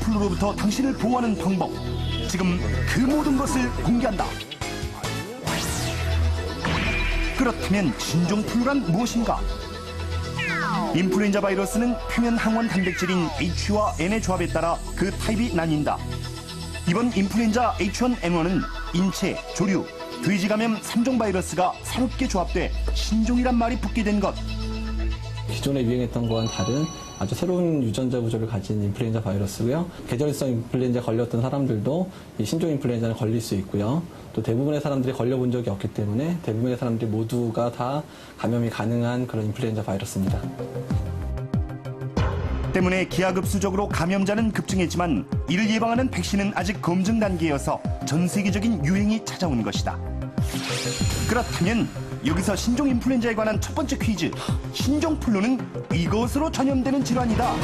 신종플루로부터 당신을 보호하는 방법. 지금 그 모든 것을 공개한다. 그렇다면 신종플루란 무엇인가? 인플루엔자 바이러스는 표면 항원 단백질인 H와 N의 조합에 따라 그 타입이 나뉜다. 이번 인플루엔자 H1N1은 인체, 조류, 돼지 감염 3종 바이러스가 새롭게 조합돼 신종이란 말이 붙게 된 것. 기존에 유행했던 거와는 다른 아주 새로운 유전자 구조를 가진 인플루엔자 바이러스고요. 계절성 인플루엔자 걸렸던 사람들도 이 신종 인플루엔자는 걸릴 수 있고요. 또 대부분의 사람들이 걸려본 적이 없기 때문에 대부분의 사람들이 모두가 다 감염이 가능한 그런 인플루엔자 바이러스입니다. 때문에 기하급수적으로 감염자는 급증했지만 이를 예방하는 백신은 아직 검증 단계여서 전 세계적인 유행이 찾아온 것이다. 그렇다면 여기서 신종 인플루엔자에 관한 첫 번째 퀴즈. 신종플루는 이것으로 전염되는 질환이다.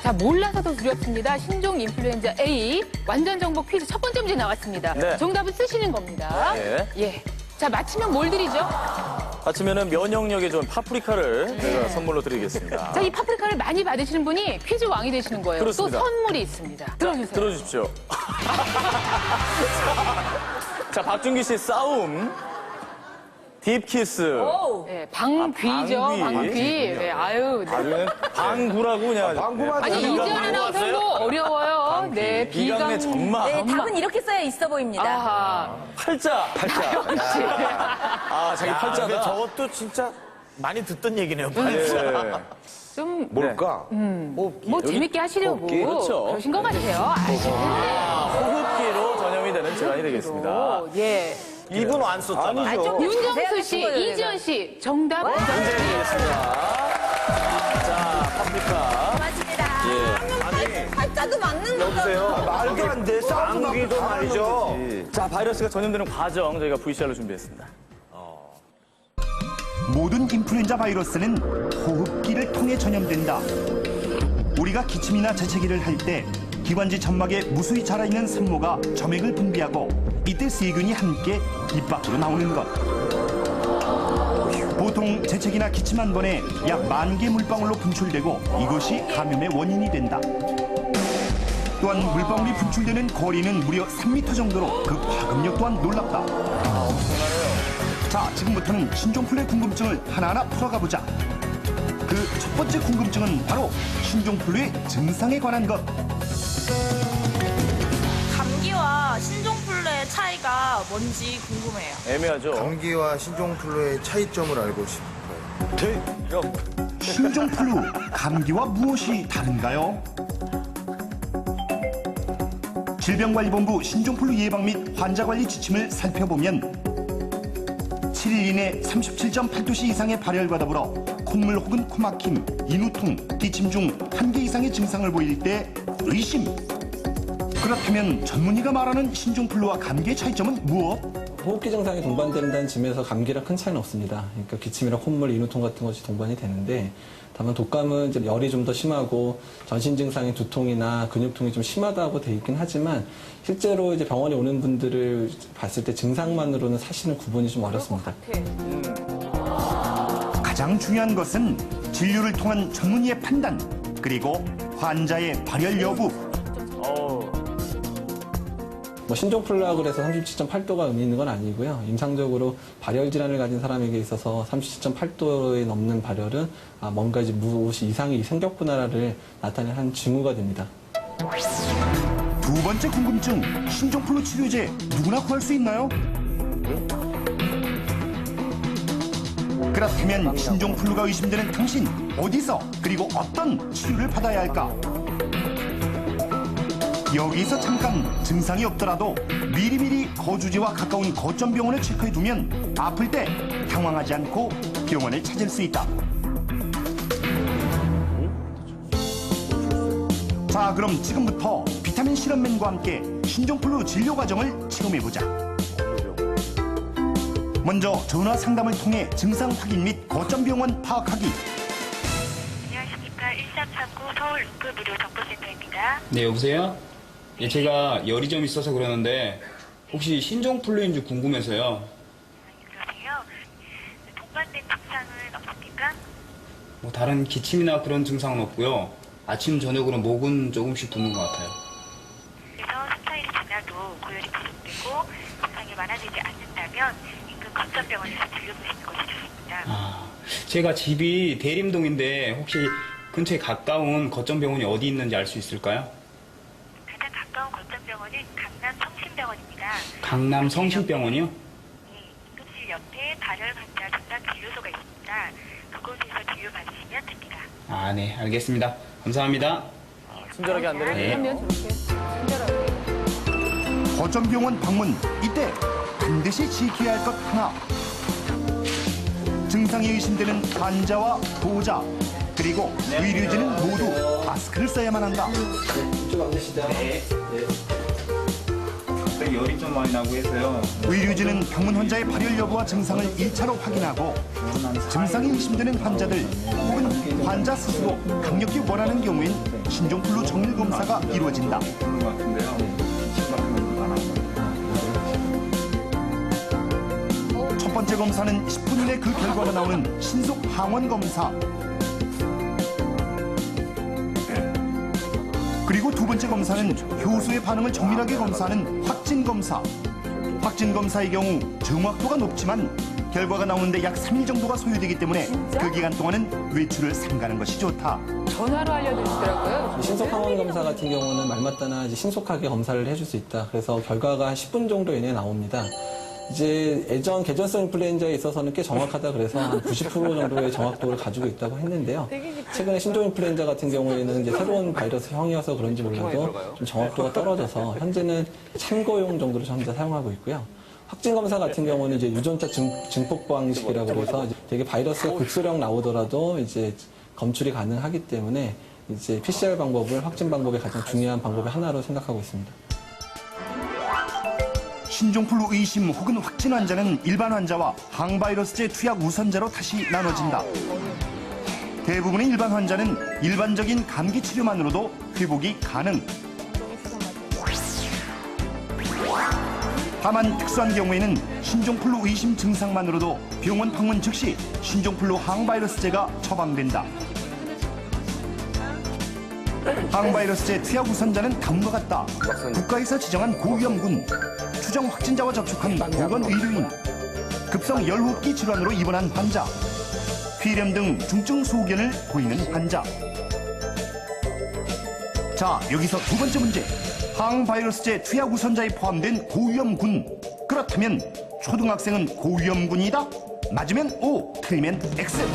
자, 몰라서도 두렵습니다. 신종 인플루엔자 A 완전 정보 퀴즈 첫 번째 문제 나왔습니다. 네. 정답은 쓰시는 겁니다. 네. 예. 자, 맞히면 뭘 드리죠? 아침에는 면역력에 좋은 파프리카를 제가 선물로 드리겠습니다. 자, 이 파프리카를 많이 받으시는 분이 퀴즈 왕이 되시는 거예요. 그렇습니다. 또 선물이 있습니다. 들어주세요. 들어주십시오. 자, 박준기 씨 싸움. 딥키스. 네, 방귀죠, 방귀. 방귀. 네, 아유. 네. 아주 방구라고 그냥. 방구만 아니, 방귀가 이재원 아나운서도 어려워요. 네, 비강내 전마. 네, 답은 이렇게 써야 있어 보입니다. 아하. 팔자. 역시. 아, 자기 팔자다. 저것도 진짜 많이 듣던 얘기네요. 팔자. 네. 좀, 뭘까? 뭐, 재밌게 하시려고. 호흡기. 그렇죠. 그러신 것 같아요. 호흡기로 전염이 되는 질환이 되겠습니다. 예. 이분 안 썼잖아. 아니죠. 윤정수 씨, 거예요, 이지연 씨, 정답. 문제 드리겠습니다. 자, 파프리카. 맞습니다. 팔자도 맞는 거죠. 여보세요. 말도 안 돼. 쌍귀도 말이죠. 자, 바이러스가 전염되는 과정 저희가 VCR로 준비했습니다. 모든 인플루엔자 바이러스는 호흡기를 통해 전염된다. 우리가 기침이나 재채기를 할 때 기관지 점막에 무수히 자라있는 산모가 점액을 분비하고 이때 세균이 함께 입 밖으로 나오는 것. 보통 재채기나 기침 한 번에 약 10,000개 물방울로 분출되고 이것이 감염의 원인이 된다. 또한 물방울이 분출되는 거리는 무려 3m 정도로 그 파급력 또한 놀랍다. 자, 지금부터는 신종플루의 궁금증을 하나하나 풀어가 보자. 그 첫 번째 궁금증은 바로 신종플루의 증상에 관한 것. 감기와 신종플루의 차이가 뭔지 궁금해요. 애매하죠? 감기와 신종플루의 차이점을 알고 싶어요. 신종플루, 감기와 무엇이 다른가요? 질병관리본부 신종플루 예방 및 환자관리 지침을 살펴보면 7일 이내 37.8도씨 이상의 발열과 더불어 콧물 혹은 코막힘, 인후통, 기침 중 1개 이상의 증상을 보일 때 의심. 그렇다면 전문의가 말하는 신종플루와 감기의 차이점은 무엇? 호흡기 증상이 동반된다는 점에서 감기랑 큰 차이는 없습니다. 그러니까 기침이랑 콧물, 인후통 같은 것이 동반이 되는데 다만 독감은 이제 열이 좀 더 심하고 전신 증상인 두통이나 근육통이 좀 심하다고 돼 있긴 하지만 실제로 이제 병원에 오는 분들을 봤을 때 증상만으로는 사실은 구분이 좀 어렵습니다. 가장 중요한 것은 진료를 통한 전문의의 판단, 그리고 환자의 발열 여부. 뭐 신종플루라 그래서 37.8도가 의미 있는 건 아니고요. 임상적으로 발열 질환을 가진 사람에게 있어서 37.8도에 넘는 발열은 뭔가 이제 무엇이 이상이 생겼구나를 나타내는 한 징후가 됩니다. 두 번째 궁금증, 신종플루 치료제 누구나 구할 수 있나요? 그렇다면 신종플루가 의심되는 당신, 어디서 그리고 어떤 치료를 받아야 할까? 여기서 잠깐 증상이 없더라도 미리미리 거주지와 가까운 거점병원을 체크해두면 아플 때 당황하지 않고 병원을 찾을 수 있다. 자, 그럼 지금부터 비타민 실험맨과 함께 신종플루 진료 과정을 체험해보자. 먼저 전화 상담을 통해 증상 확인 및 거점병원 파악하기. 안녕하십니까. 1339 서울 응급의료 정보센터입니다. 네, 여보세요? 예, 제가 열이 좀 있어서 그러는데 혹시 신종플루인지 궁금해서요. 그러세요? 동반된 증상은 없습니까? 뭐 다른 기침이나 그런 증상은 없고요. 아침 저녁으로 목은 조금씩 붓는 것 같아요. 그래서 수차일이 지나도 고열이 계속되고 증상이 많아지지 않는다면 인근 거점병원에서 진료보시는 것이 좋습니다. 제가 집이 대림동인데 혹시 근처에 가까운 거점병원이 어디 있는지 알 수 있을까요? 가장 가까운 거점병원은 강남 성심병원입니다. 강남 성심병원이요? 네, 응급실 옆에 발열 환자 전담 진료소가 있습니다. 그곳에서 진료 받으시면 됩니다. 네, 알겠습니다. 감사합니다. 친절하게 안 되네. 그러면 저렇게 친절하게. 거점병원 방문 이때 반드시 지켜야 할 것 하나. 증상이 의심되는 환자와 보호자 그리고 의료진은 모두 마스크를 써야만 한다. 이쪽 앉으시죠. 갑자기 열이 좀 많이 나고 해서요. 의료진은 방문 환자의 발열 여부와 증상을 1차로 확인하고 증상이 의심되는 환자들 혹은 환자 스스로 강력히 원하는 경우엔 신종플루 정밀 검사가 이루어진다. 첫 번째 검사는 10분 이내 그 결과가 나오는 신속 항원 검사. 그리고 두 번째 검사는 효소의 반응을 정밀하게 검사하는 확진 검사. 확진 검사의 경우 정확도가 높지만 결과가 나오는데 약 3일 정도가 소요되기 때문에 그 기간 동안은 외출을 삼가는 것이 좋다. 전화로 알려주시더라고요. 신속 항원 검사 같은 경우는 말마따나 이제 신속하게 검사를 해줄 수 있다. 그래서 결과가 한 10분 정도 이내에 나옵니다. 이제 예전 계절성 인플루엔자에 있어서는 꽤 정확하다 그래서 한 90% 정도의 정확도를 가지고 있다고 했는데요. 최근에 신종 인플루엔자 같은 경우에는 이제 새로운 바이러스형이어서 그런지 몰라도 좀 정확도가 떨어져서 현재는 참고용 정도로 현재 사용하고 있고요. 확진 검사 같은 경우는 이제 유전자 증폭 방식이라고 해서 되게 바이러스가 극소량 나오더라도 이제 검출이 가능하기 때문에 이제 PCR 방법을 확진 방법의 가장 중요한 방법의 하나로 생각하고 있습니다. 신종플루 의심 혹은 확진 환자는 일반 환자와 항바이러스제 투약 우선자로 다시 나눠진다. 대부분의 일반 환자는 일반적인 감기 치료만으로도 회복이 가능. 다만 특수한 경우에는 신종플루 의심 증상만으로도 병원 방문 즉시 신종플루 항바이러스제가 처방된다. 항바이러스제 투약 우선자는 다음과 같다. 국가에서 지정한 고위험군, 추정 확진자와 접촉한 보건의료인, 급성 열호흡기 질환으로 입원한 환자, 폐렴 등 중증 소견을 보이는 환자. 자, 여기서 두 번째 문제. 항바이러스제 투약 우선자에 포함된 고위험군. 그렇다면 초등학생은 고위험군이다? 맞으면 O, 틀리면 X.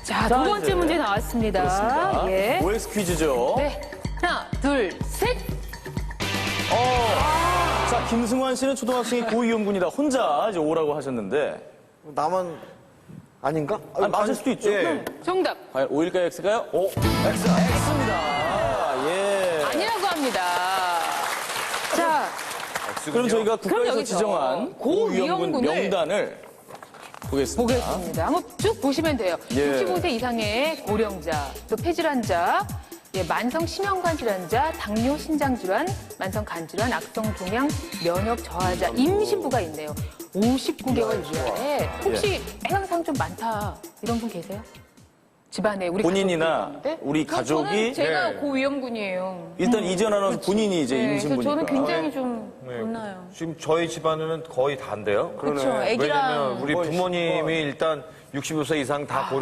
자, 두 번째 문제 나왔습니다. 예. OX 퀴즈죠. 네. 하나, 둘, 셋. 자, 김승환 씨는 초등학생이 고위험군이다. 혼자 이제 오라고 하셨는데. 나만 아닌가? 맞을 수도 있죠. 예. 정답. 과연 O일까요, X일까요? O. X입니다. 예. 아니라고 합니다. 자, 그럼 저희가 국가에서 여기서 지정한 고위험군 고위험군을 명단을 보겠습니다. 보겠습니다. 한번 쭉 보시면 돼요. 예. 65세 이상의 고령자, 또 폐질환자, 예, 만성 심혈관 질환자, 당뇨 신장 질환, 만성 간 질환, 악성 종양, 면역 저하자, 임신부가 있네요. 59개월 이하에 혹시 해당사항 좀 많다 이런 분 계세요? 집안에 우리 본인이나 가족들 있는데? 우리 가족이 저는 제가 네. 고위험군이에요. 일단 이전하는 본인이 이제 네, 그래서 임신부니까. 저는 굉장히 좀 몰라요. 지금 저희 집안에는 거의 다인데요. 그렇죠. 애기랑 왜냐면 우리 부모님이 일단 65세 이상 다